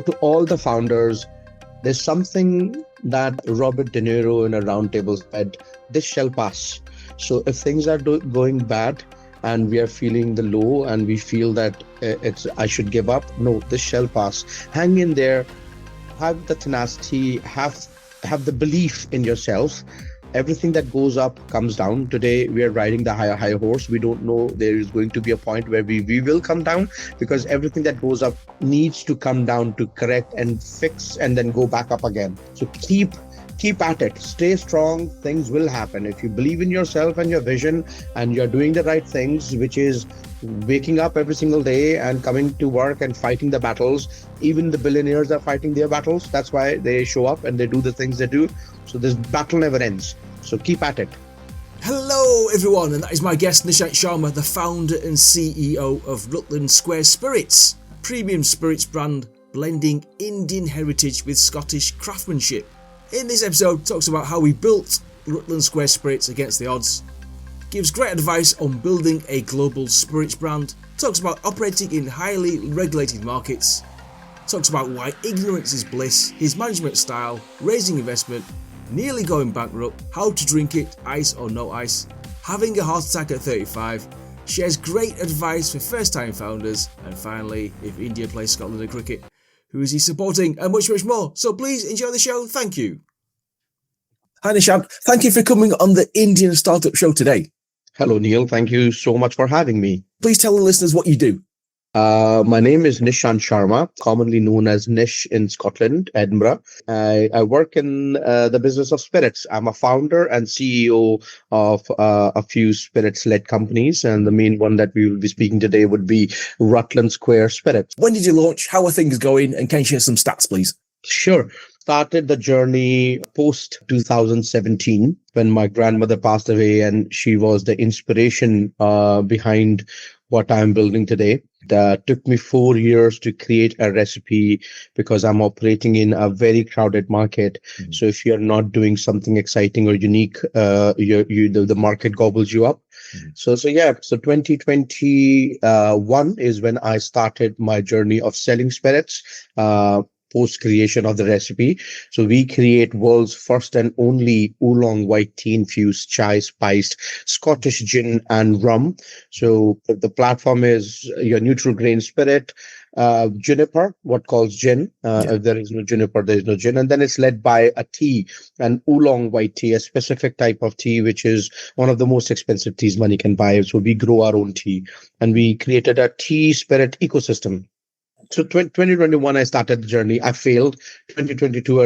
to all the founders, there's something that Robert De Niro in a roundtable said, this shall pass. So if things are going bad and we are feeling the low and we feel that I should give up, no, this shall pass. Hang in there, have the tenacity, have the belief in yourself. Everything that goes up comes down. Today, we are riding the higher horse. We don't know there is going to be a point where we will come down, because everything that goes up needs to come down to correct and fix and then go back up again. So keep at it. Stay strong. Things will happen. If you believe in yourself and your vision and you're doing the right things, which is waking up every single day and coming to work and fighting the battles. Even the billionaires are fighting their battles. That's why they show up and they do the things they do. So this battle never ends. So keep at it. Hello everyone, and that is my guest Nishant Sharma, the founder and CEO of Rutland Square Spirits, premium spirits brand blending Indian heritage with Scottish craftsmanship. In this episode, talks about how he built Rutland Square Spirits against the odds, gives great advice on building a global spirits brand, talks about operating in highly regulated markets, talks about why ignorance is bliss, his management style, raising investment, nearly going bankrupt, how to drink it, ice or no ice, having a heart attack at 35, shares great advice for first-time founders, and finally, if India plays Scotland at cricket, who is he supporting, and much more. So please enjoy the show. Thank you. Hi Nishant, thank you for coming on the Indian Startup Show today. Hello, Neil. Thank you so much for having me. Please tell the listeners what you do. My name is Nishant Sharma, commonly known as Nish in Scotland, Edinburgh. I work in the business of spirits. I'm a founder and CEO of a few spirits-led companies, and the main one that we will be speaking today would be Rutland Square Spirits. When did you launch? How are things going? And can you share some stats, please? Sure. Started the journey post 2017 when my grandmother passed away, and she was the inspiration behind what I'm building today. It took me 4 years to create a recipe because I'm operating in a very crowded market. Mm-hmm. So if you're not doing something exciting or unique, the market gobbles you up. Mm-hmm. So 2021 is when I started my journey of selling spirits. Post creation of the recipe. So we create world's first and only oolong white tea infused chai spiced Scottish gin and rum. So the platform is your neutral grain spirit, juniper, what calls gin. If there is no juniper, there is no gin. And then it's led by a tea, an oolong white tea, a specific type of tea, which is one of the most expensive teas money can buy. So we grow our own tea, and we created a tea spirit ecosystem. So 2021, I started the journey. I failed. 2022,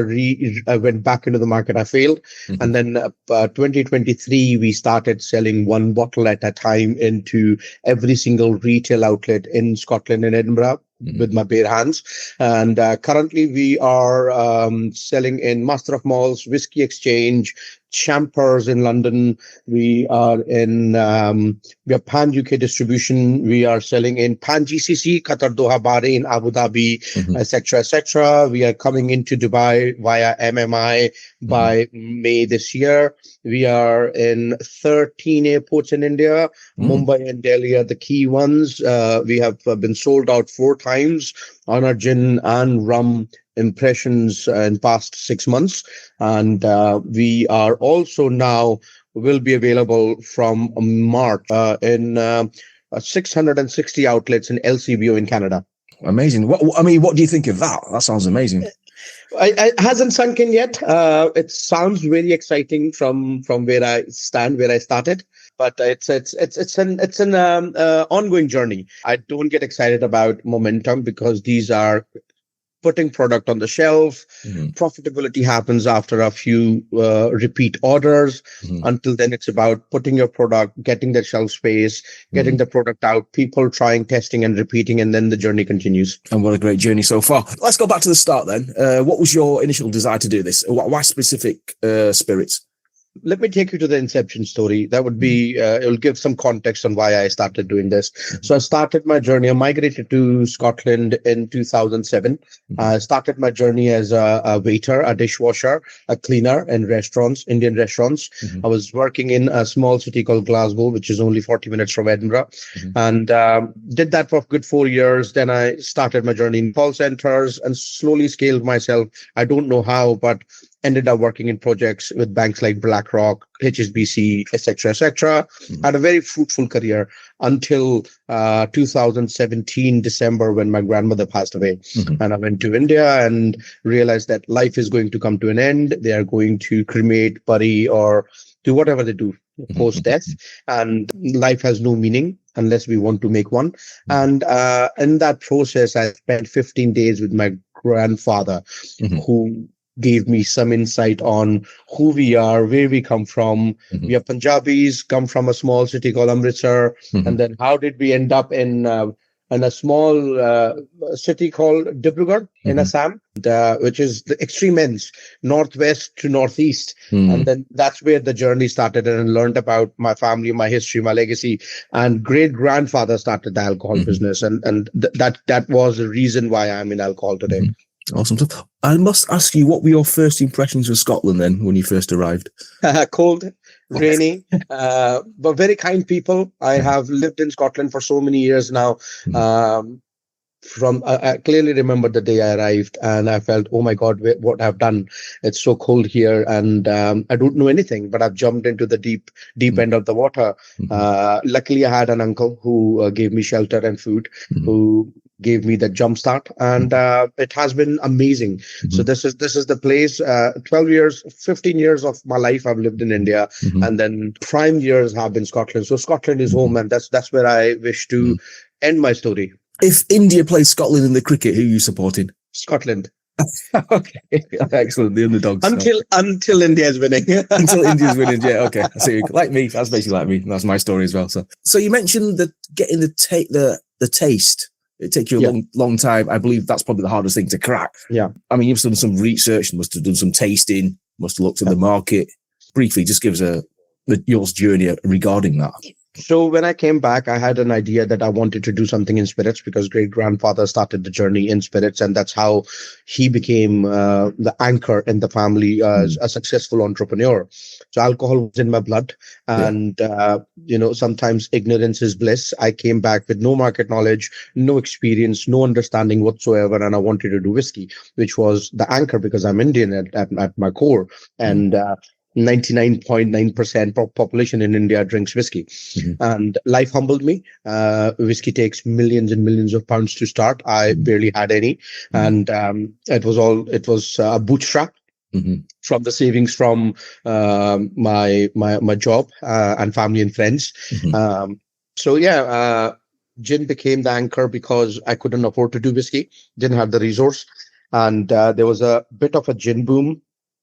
I went back into the market. I failed. Mm-hmm. And then 2023, we started selling one bottle at a time into every single retail outlet in Scotland and Edinburgh. Mm-hmm. With my bare hands. And currently we are selling in Master of Malls, Whisky Exchange, Champers in London. We are in we have Pan UK distribution. We are selling in Pan GCC, Qatar, Doha, Bahrain, Abu Dhabi, etc., etc. We are coming into Dubai via MMI by May this year. We are in 13 airports in India. Mumbai and Delhi are the key ones. We have been sold out 4 times on our gin and rum impressions in past 6 months. And we are also now will be available from March in 660 outlets in LCBO in Canada. Amazing. What do you think of that? That sounds amazing. It hasn't sunk in yet. It sounds very exciting from where I stand, where I started, but it's an ongoing journey. I don't get excited about momentum because these are putting product on the shelf. Profitability happens after a few repeat orders. Until then, it's about putting your product, getting the shelf space, getting the product out, people trying, testing and repeating, and then the journey continues. And what a great journey so far. Let's go back to the start then. What was your initial desire to do this? Why specific spirits? let me take you to the inception story. That would be, it will give some context on why I started doing this. So I started my journey. I migrated to Scotland in 2007. I started my journey as a waiter, a dishwasher, a cleaner in restaurants, Indian restaurants. I was working in a small city called Glasgow, which is only 40 minutes from Edinburgh, and did that for a good 4 years. Then I started my journey in call centers and slowly scaled myself. I don't know how, but ended up working in projects with banks like BlackRock, HSBC, etc., etc. Had a very fruitful career until 2017 December, when my grandmother passed away. And I went to India and realized that life is going to come to an end. They are going to cremate, bury, or do whatever they do post-death. And life has no meaning unless we want to make one. And in that process, I spent 15 days with my grandfather, who gave me some insight on who we are, where we come from. We are Punjabis, come from a small city called Amritsar. And then how did we end up in a small city called Dibrugarh in Assam, which is the extreme ends, northwest to northeast. And then that's where the journey started, and I learned about my family, my history, my legacy. And great-grandfather started the alcohol business. And that was the reason why I'm in alcohol today. Awesome stuff. I must ask you, what were your first impressions of Scotland then when you first arrived? Cold, rainy, but very kind people. I have lived in Scotland for so many years now. I clearly remember the day I arrived, and I felt, oh my God, what I've done. It's so cold here, and I don't know anything, but I've jumped into the deep end of the water. Luckily, I had an uncle who gave me shelter and food, who gave me the jump start, and it has been amazing. So this is the place. 15 years of my life I've lived in India, and then prime years have been Scotland. So Scotland is home, and that's where I wish to end my story. If India plays Scotland in the cricket, who are you supporting? Scotland. Okay, excellent. The underdogs. Until India is winning. Until India's winning, yeah. Okay, I see. Like me, that's basically like me. That's my story as well. So you mentioned that getting the taste. It takes you a long time. I believe that's probably the hardest thing to crack. Yeah. I mean, you've done some research, must have done some tasting, must have looked at the market. Briefly, just give us your journey regarding that. So when I came back, I had an idea that I wanted to do something in spirits, because great-grandfather started the journey in spirits, and that's how he became the anchor in the family as a successful entrepreneur. So alcohol was in my blood, and sometimes ignorance is bliss. I came back with no market knowledge, no experience, no understanding whatsoever, and I wanted to do whiskey, which was the anchor, because I'm Indian at my core, and 99.9% population in India drinks whiskey. And life humbled me. Whiskey takes millions and millions of pounds to start. I barely had any. And it was a bootstrap from the savings from my job and family and friends. Gin became the anchor because I couldn't afford to do whiskey, didn't have the resource. And there was a bit of a gin boom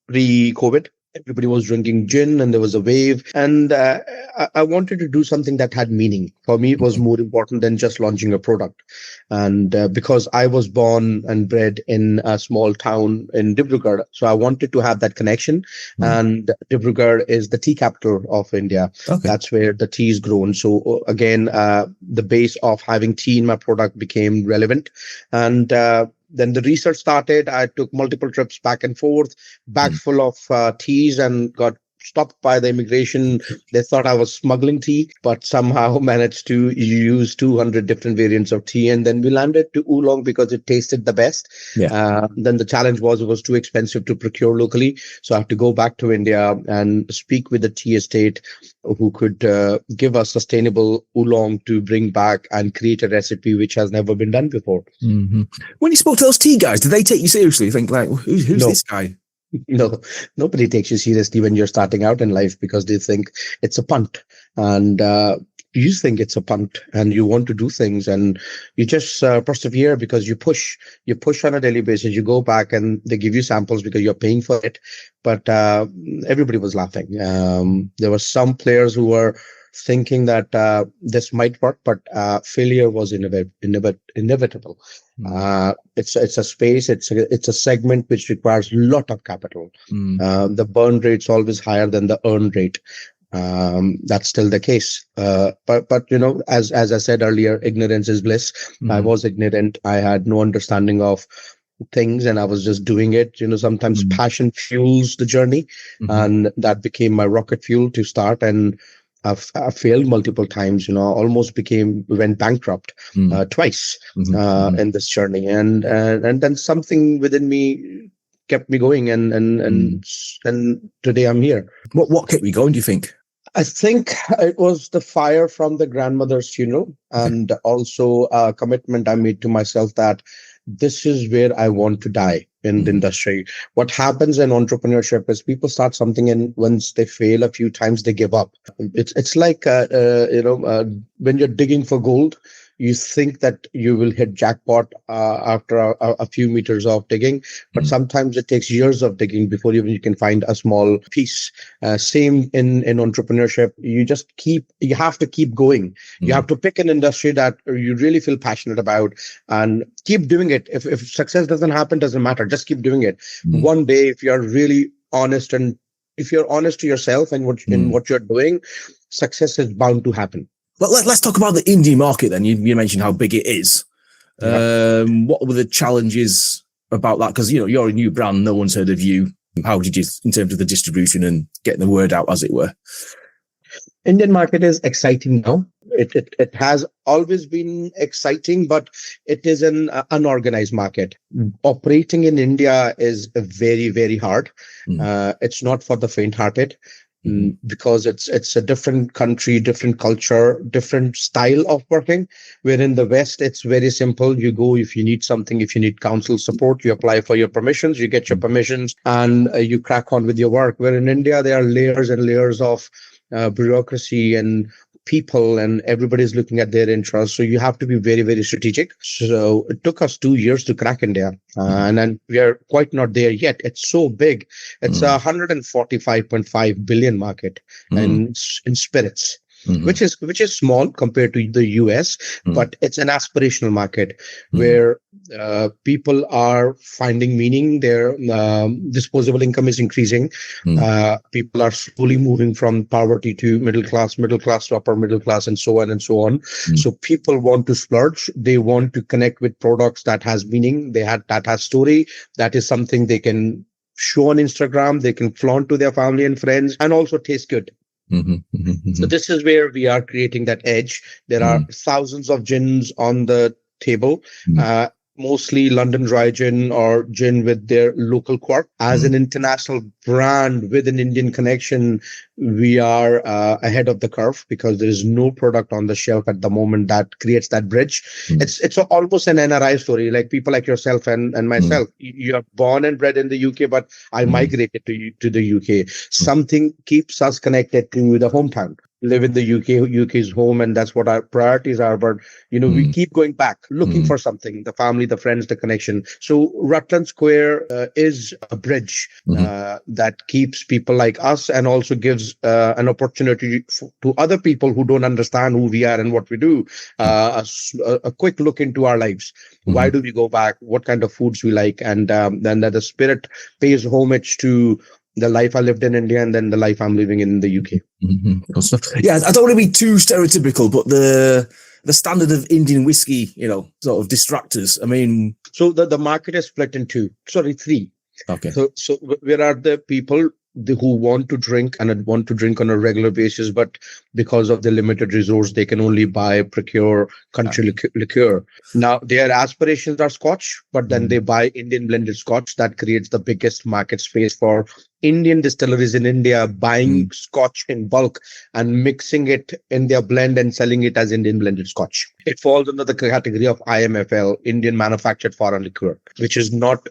pre-COVID. Everybody was drinking gin, and there was a wave. And I wanted to do something that had meaning. For me, it was more important than just launching a product. And because I was born and bred in a small town in Dibrugarh, so I wanted to have that connection. And Dibrugarh is the tea capital of India. Okay. That's where the tea is grown. So again, the base of having tea in my product became relevant. And then the research started. I took multiple trips back and forth, bag full of teas, and got stopped by the immigration. They thought I was smuggling tea, but somehow managed to use 200 different variants of tea. And then we landed to oolong because it tasted the best. Then the challenge was it was too expensive to procure locally. So I had to go back to India and speak with the tea estate who could give us sustainable oolong to bring back and create a recipe which has never been done before. When you spoke to those tea guys, did they take you seriously? You think like, who's this guy? No, nobody takes you seriously when you're starting out in life, because they think it's a punt, and you think it's a punt, and you want to do things, and you just persevere because you push on a daily basis. You go back and they give you samples because you're paying for it. But everybody was laughing. There were some players who were thinking that this might work, but failure was inevitable. It's a space, it's a segment which requires a lot of capital. The burn rate's always higher than the earn rate. That's still the case. But as I said earlier, ignorance is bliss. I was ignorant. I had no understanding of things, and I was just doing it. Sometimes passion fuels the journey, and that became my rocket fuel to start. And I failed multiple times. Almost went bankrupt twice in this journey, and then something within me kept me going, and today I'm here. What kept you going, do you think? I think it was the fire from the grandmother's funeral, and also a commitment I made to myself that this is where I want to die in the industry. What happens in entrepreneurship is people start something, and once they fail a few times, they give up. It's like when you're digging for gold, you think that you will hit jackpot after a few meters of digging, but sometimes it takes years of digging before you can find a small piece. Same in entrepreneurship. You have to keep going. You have to pick an industry that you really feel passionate about and keep doing it. If success doesn't happen, doesn't matter. Just keep doing it. One day, if you're really honest, and if you're honest to yourself and in what you're doing, success is bound to happen. Let's talk about the Indian market then. You mentioned how big it is. What were the challenges about that? Because, you're a new brand. No one's heard of you. How did you, in terms of the distribution and getting the word out, as it were? Indian market is exciting now. It has always been exciting, but it is an unorganized market. Operating in India is very, very hard. It's not for the faint-hearted. Because it's a different country, different culture, different style of working. Where in the West, it's very simple. You go if you need something, if you need council support, you apply for your permissions, you get your permissions, and you crack on with your work. Where in India, there are layers and layers of bureaucracy and people, and everybody's looking at their interests. So you have to be very, very strategic. So it took us 2 years to crack India. And then we are quite not there yet. It's so big. It's a 145.5 billion market in spirits. Which is small compared to the US, but it's an aspirational market where people are finding meaning. Their disposable income is increasing. People are slowly moving from poverty to middle class to upper middle class, and so on and so on. So people want to splurge. They want to connect with products that has meaning. That has story. That is something they can show on Instagram. They can flaunt to their family and friends, and also taste good. So this is where we are creating that edge. There are thousands of gins on the table, mostly London dry gin or gin with their local quirk. As an international brand with an Indian connection, we are ahead of the curve because there is no product on the shelf at the moment that creates that bridge. It's almost an NRI story, like people like yourself and myself. You are born and bred in the UK, but I migrated to the UK. Something keeps us connected to the hometown. Live in the UK is home, and that's what our priorities are. But, we keep going back, looking for something, the family, the friends, the connection. So Rutland Square is a bridge that keeps people like us, and also gives an opportunity to other people who don't understand who we are and what we do, a quick look into our lives. Why do we go back? What kind of foods we like? And then that the spirit pays homage to the life I lived in India and then the life I'm living in the UK. Good stuff. Yeah, I don't want to be too stereotypical, but the standard of Indian whiskey, sort of distractors. I mean, so the market is split in three. Okay. So where are the people who want to drink and want to drink on a regular basis, but because of the limited resource, they can only procure country liqueur. Now, their aspirations are Scotch, but then they buy Indian blended Scotch. That creates the biggest market space for Indian distilleries in India buying Scotch in bulk and mixing it in their blend and selling it as Indian blended Scotch. It falls under the category of IMFL, Indian Manufactured Foreign Liqueur, which is not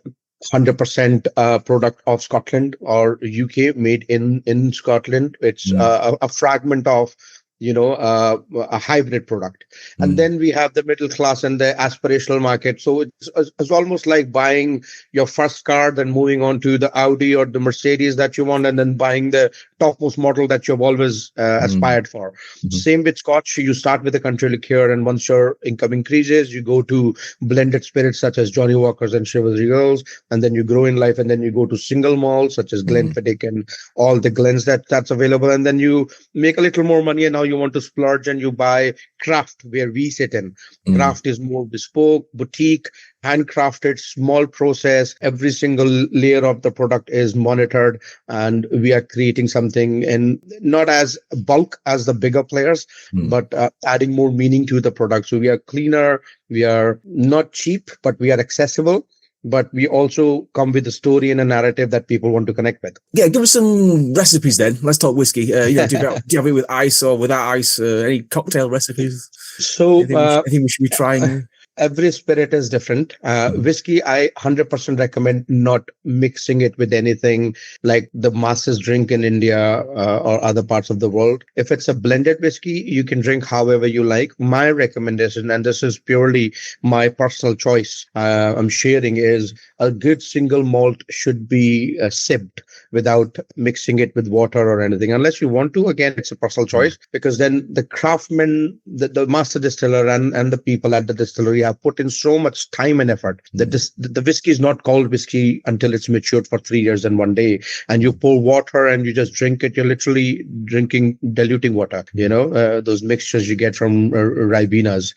100% product of Scotland or UK, made in Scotland. It's a fragment of a hybrid product. And then we have the middle class and the aspirational market. So it's almost like buying your first car, then moving on to the Audi or the Mercedes that you want, and then buying the topmost model that you've always aspired for. Same with Scotch. You start with a country liqueur, and once your income increases, you go to blended spirits such as Johnny Walkers and Chivalry Girls, and then you grow in life, and then you go to single malts such as Glenfiddich and all the Glens that's available, and then you make a little more money, and now you want to splurge and you buy craft, where we sit in. Craft is more bespoke, boutique, handcrafted, small process. Every single layer of the product is monitored, and we are creating something in not as bulk as the bigger players, but adding more meaning to the product. So we are cleaner, we are not cheap, but we are accessible. But we also come with a story and a narrative that people want to connect with. Yeah, give us some recipes then. Let's talk whiskey. Do you have it with ice or without ice? Any cocktail recipes? So anything we should be trying? Every spirit is different. Whiskey, I 100% recommend not mixing it with anything like the masses drink in India or other parts of the world. If it's a blended whiskey, you can drink however you like. My recommendation, and this is purely my personal choice I'm sharing, is a good single malt should be sipped without mixing it with water or anything. Unless you want to, again, it's a personal choice, because then the craftsman, the master distiller and the people at the distillery have put in so much time and effort. The whiskey is not called whiskey until it's matured for 3 years and 1 day. And you pour water and you just drink it. You're literally diluting water, those mixtures you get from Ribenas.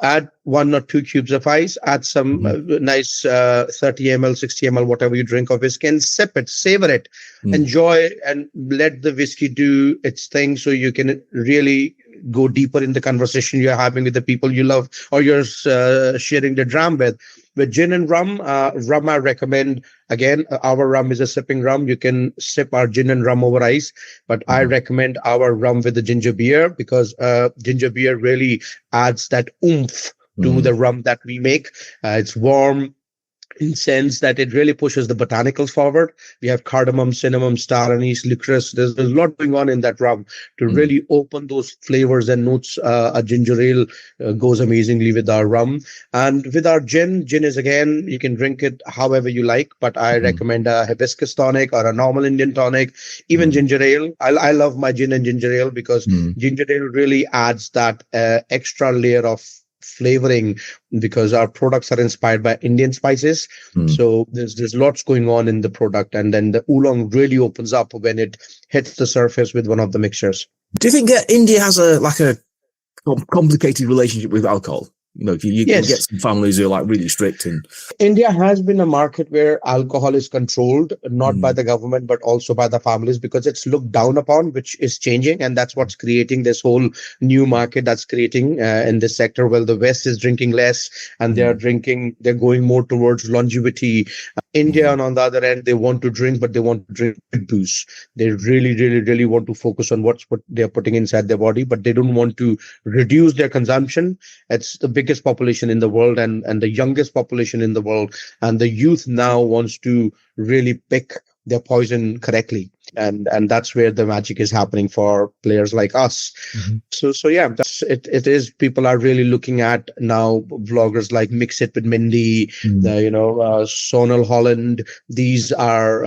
Add 1 or 2 cubes of ice, add some nice 30 ml, 60 ml, whatever you drink of whiskey, and sip it, savor it, enjoy, and let the whiskey do its thing, so you can really go deeper in the conversation you're having with the people you love or you're sharing the dram with. With gin and rum, I recommend, again, our rum is a sipping rum. You can sip our gin and rum over ice, but I recommend our rum with the ginger beer, because ginger beer really adds that oomph to the rum that we make. It's warm in sense that it really pushes the botanicals forward. We have cardamom, cinnamon, star anise, licorice. There's a lot going on in that rum to really open those flavors and notes. A ginger ale goes amazingly with our rum. And with our gin is, again, you can drink it however you like, but I recommend a hibiscus tonic or a normal Indian tonic, even ginger ale. I love my gin and ginger ale, because ginger ale really adds that extra layer of flavoring, because our products are inspired by Indian spices. So there's lots going on in the product, and then the oolong really opens up when it hits the surface with one of the mixtures. Do you think India has a complicated relationship with alcohol? You can get some families who are really strict. And India has been a market where alcohol is controlled, not by the government, but also by the families, because it's looked down upon, which is changing. And that's what's creating this whole new market that's creating in this sector. Well, the West is drinking less, and they're going more towards longevity. India, and on the other end, they want to drink, but they want to drink booze. They really, really, really want to focus on what they're putting inside their body, but they don't want to reduce their consumption. It's the biggest population in the world, and the youngest population in the world. And the youth now wants to really pick their poison correctly. And that's where the magic is happening for players like us. So yeah, that's it. It is, people are really looking at now vloggers like Mix It with Mindy, Sonal Holland. These are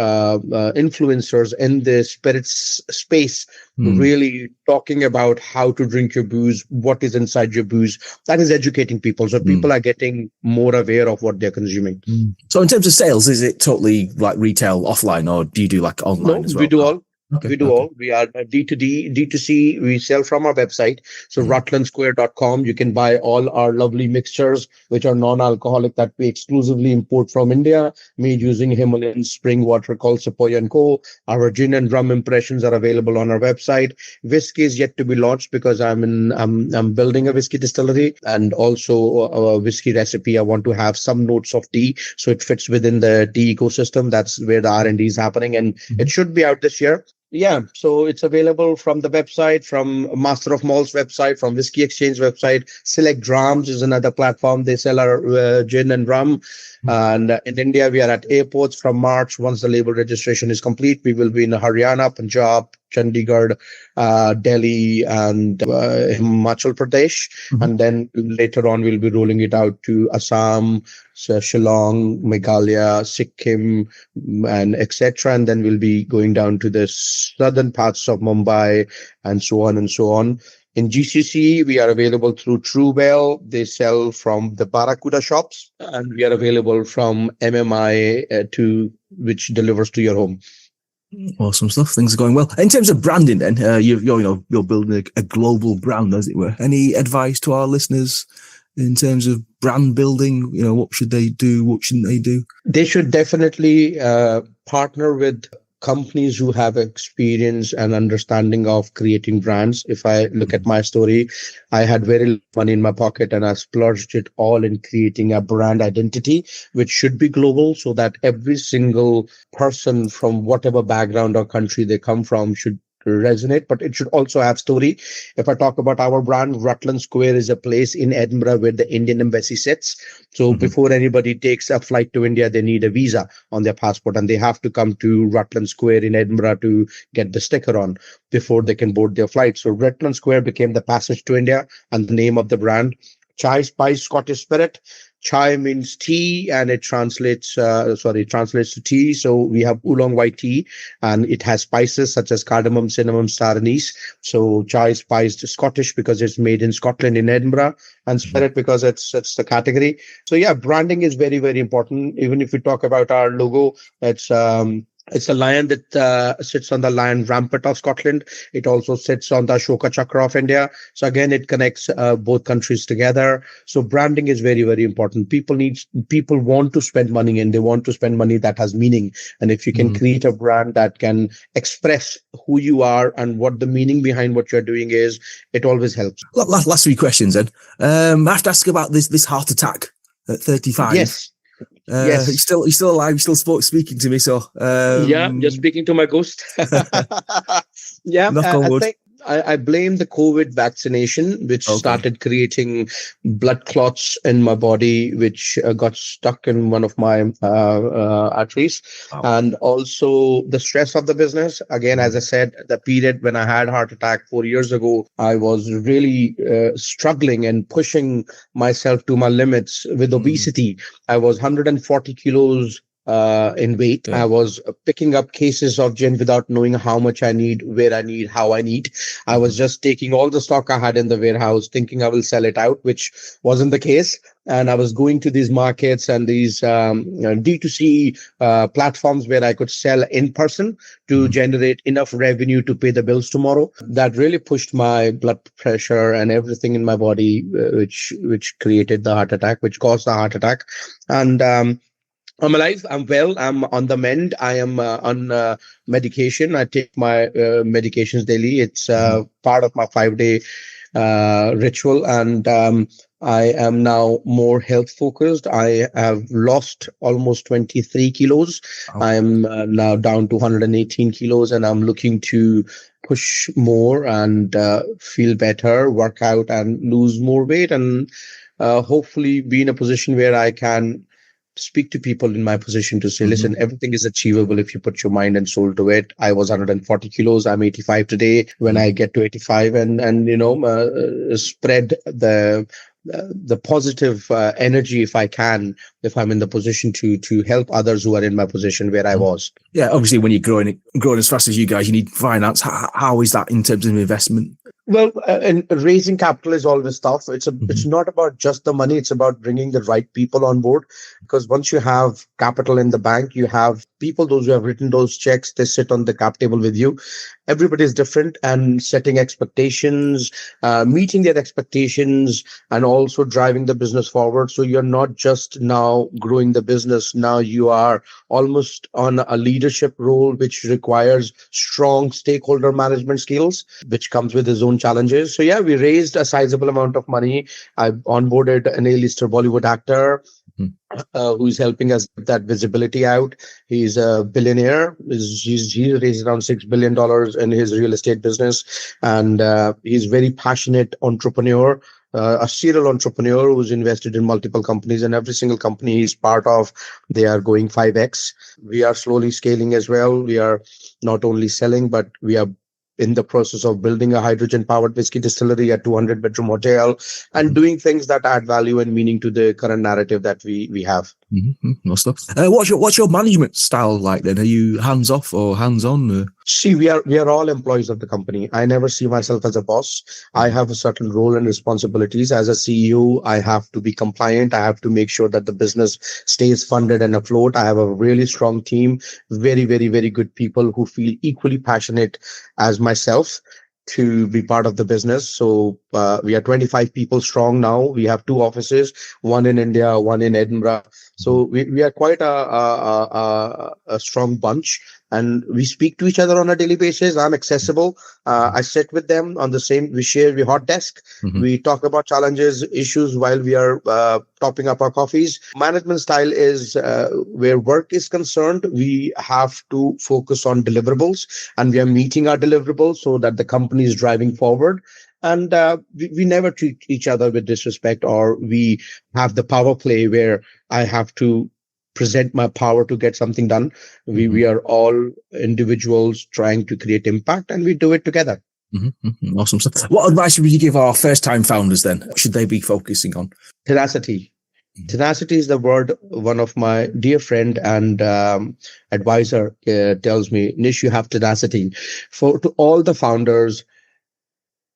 influencers in the spirits space, really talking about how to drink your booze, what is inside your booze. That is educating people. So people are getting more aware of what they're consuming. So in terms of sales, is it totally like retail offline, or do you do like online as well? We do all. Okay, we do all. We are D2D, D2C. We sell from our website. So rutlandsquare.com. You can buy all our lovely mixtures, which are non-alcoholic, that we exclusively import from India, made using Himalayan spring water called Sepoya & Co. Our gin and rum impressions are available on our website. Whiskey is yet to be launched, because I'm building a whiskey distillery, and also a whiskey recipe. I want to have some notes of tea, so it fits within the tea ecosystem. That's where the R&D is happening, and it should be out this year. Yeah, so it's available from the website, from Master of Malt's website, from Whiskey Exchange website. Select Drams is another platform. They sell our gin and rum. And in India, we are at airports from March. Once the label registration is complete, we will be in Haryana, Punjab, Chandigarh, Delhi, and Himachal Pradesh. And then later on, we'll be rolling it out to Assam, so Shillong, Meghalaya, Sikkim, and etc. And then we'll be going down to the southern parts of Mumbai and so on and so on. In GCC, we are available through Truewell. They sell from the Barracuda shops, and we are available from MMI which delivers to your home. Awesome stuff. Things are going well. In terms of branding, then you're building a global brand, as it were. Any advice to our listeners in terms of brand building? What should they do? What shouldn't they do? They should definitely partner with companies who have experience and understanding of creating brands. If I look at my story, I had very little money in my pocket and I splurged it all in creating a brand identity, which should be global, so that every single person from whatever background or country they come from should resonate, but it should also have story. If I talk about our brand, Rutland Square is a place in Edinburgh where the Indian embassy sits. So before anybody takes a flight to India, they need a visa on their passport, and they have to come to Rutland Square in Edinburgh to get the sticker on before they can board their flight. So Rutland Square became the passage to India, and the name of the brand, Chai Spice Scottish Spirit. Chai means tea, and it translates to tea. So we have oolong white tea, and it has spices such as cardamom, cinnamon, star anise. So chai spiced Scottish because it's made in Scotland in Edinburgh, and spirit because it's the category. So yeah, branding is very, very important. Even if we talk about our logo, it's a lion that sits on the lion rampart of Scotland. It also sits on the Ashoka Chakra of India. So again, it connects both countries together. So branding is very, very important. People want to spend money, and they want to spend money that has meaning. And if you can create a brand that can express who you are and what the meaning behind what you're doing is, it always helps. Last three questions then. I have to ask about this heart attack at 35. Yes. Yes. He's still alive. He's still speaking to me. So yeah, you're speaking to my ghost. Yeah, knock on wood. I blame the COVID vaccination, which started creating blood clots in my body, which got stuck in one of my arteries. Wow. And also the stress of the business. Again, as I said, the period when I had heart attack 4 years ago, I was really struggling and pushing myself to my limits with obesity. I was 140 kilos in weight. I was picking up cases of gin without knowing how much I need, where I need, how I need. I was just taking all the stock I had in the warehouse, thinking I will sell it out, which wasn't the case. And I was going to these markets and these D2C platforms where I could sell in person to generate enough revenue to pay the bills tomorrow. That really pushed my blood pressure and everything in my body, which created the heart attack, which caused the heart attack. And I'm alive. I'm well. I'm on the mend. I am on medication. I take my medications daily. It's part of my 5-day ritual. And I am now more health focused. I have lost almost 23 kilos. I am now down to 118 kilos, and I'm looking to push more and feel better, work out and lose more weight, and hopefully be in a position where I can speak to people in my position to say, listen, everything is achievable if you put your mind and soul to it. I was 140 kilos. I'm 85 today. When I get to 85 and spread the positive energy if I can, if I'm in the position to help others who are in my position where I was. Yeah, obviously when you're growing as fast as you guys, you need finance. How is that in terms of investment? Well, and raising capital is always tough. It's not about just the money. It's about bringing the right people on board. Because once you have capital in the bank, you have people, those who have written those checks, they sit on the cap table with you. Everybody is different, and setting expectations, meeting their expectations, and also driving the business forward. So you're not just now growing the business. Now you are almost on a leadership role, which requires strong stakeholder management skills, which comes with its own challenges. So yeah, we raised a sizable amount of money. I onboarded an A-lister Bollywood actor who's helping us get that visibility out. He's a billionaire. He raised around $6 billion in his real estate business. And he's very passionate entrepreneur, a serial entrepreneur who's invested in multiple companies, and every single company he's part of, they are going 5x. We are slowly scaling as well. We are not only selling, but we are in the process of building a hydrogen powered whiskey distillery, a 200 bedroom hotel, and doing things that add value and meaning to the current narrative that we have. What's your management style like then? Are you hands off or hands on? See, we are all employees of the company. I never see myself as a boss. I have a certain role and responsibilities. As a CEO, I have to be compliant. I have to make sure that the business stays funded and afloat. I have a really strong team, very, very, very good people who feel equally passionate as myself to be part of the business. So we are 25 people strong now. We have 2 offices, one in India, one in Edinburgh. So we are quite a strong bunch, and we speak to each other on a daily basis. I'm accessible. I sit with them on the same, we hot desk. We talk about challenges, issues while we are topping up our coffees. Management style is where work is concerned, we have to focus on deliverables, and we are meeting our deliverables so that the company is driving forward. And we never treat each other with disrespect, or we have the power play where I have to present my power to get something done. We are all individuals trying to create impact, and we do it together. Awesome stuff. What advice would you give our first-time founders then? What should they be focusing on? Tenacity. Tenacity is the word one of my dear friend and advisor tells me, Nish, you have tenacity. To all the founders,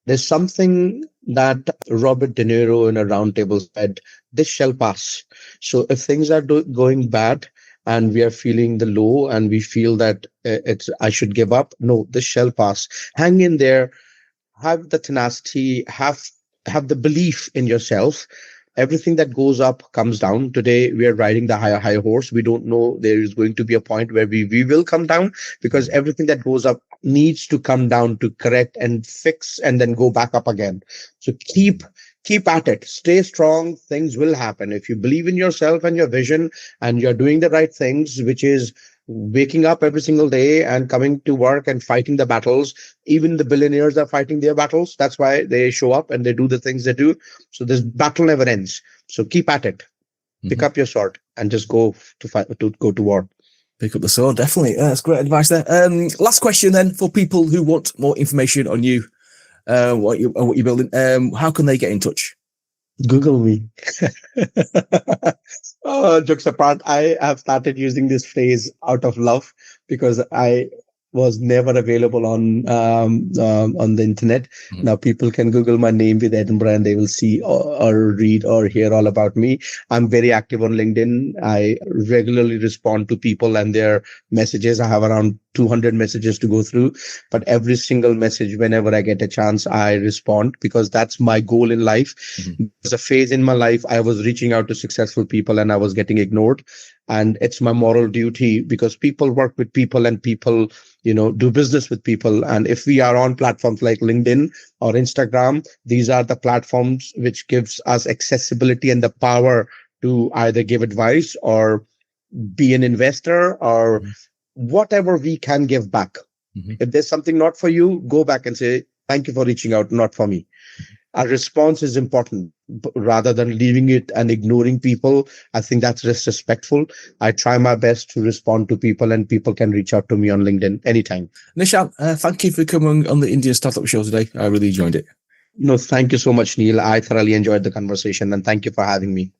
there's something that Robert De Niro in a roundtable said, this shall pass. So if things are going bad and we are feeling the low and we feel that I should give up, no, this shall pass. Hang in there, have the tenacity, have the belief in yourself. Everything that goes up comes down. Today, we are riding the high horse. We don't know there is going to be a point where we will come down, because everything that goes up needs to come down to correct and fix and then go back up again. So keep at it. Stay strong. Things will happen. If you believe in yourself and your vision and you're doing the right things, which is waking up every single day and coming to work and fighting the battles. Even the billionaires are fighting their battles. That's why they show up and they do the things they do. So this battle never ends. So keep at it. Pick up your sword and just go to war. Pick up the sword, definitely. That's great advice there. Last question then, for people who want more information on you, what you're building, how can they get in touch? Google me. Jokes apart, I have started using this phrase out of love, because I was never available on the internet. Now people can Google my name with Edinburgh and they will see or read or hear all about me. I'm very active on LinkedIn. I regularly respond to people and their messages. I have around 200 messages to go through, but every single message, whenever I get a chance, I respond, because that's my goal in life. There's a phase in my life I was reaching out to successful people and I was getting ignored. And it's my moral duty, because people work with people and people, do business with people. And if we are on platforms like LinkedIn or Instagram, these are the platforms which gives us accessibility and the power to either give advice or be an investor or whatever we can give back. If there's something not for you, go back and say, thank you for reaching out, not for me. A response is important rather than leaving it and ignoring people. I think that's disrespectful. I try my best to respond to people, and people can reach out to me on LinkedIn anytime. Nishant, thank you for coming on the Indian Startup Show today. I really enjoyed it. No, thank you so much, Neil. I thoroughly enjoyed the conversation, and thank you for having me.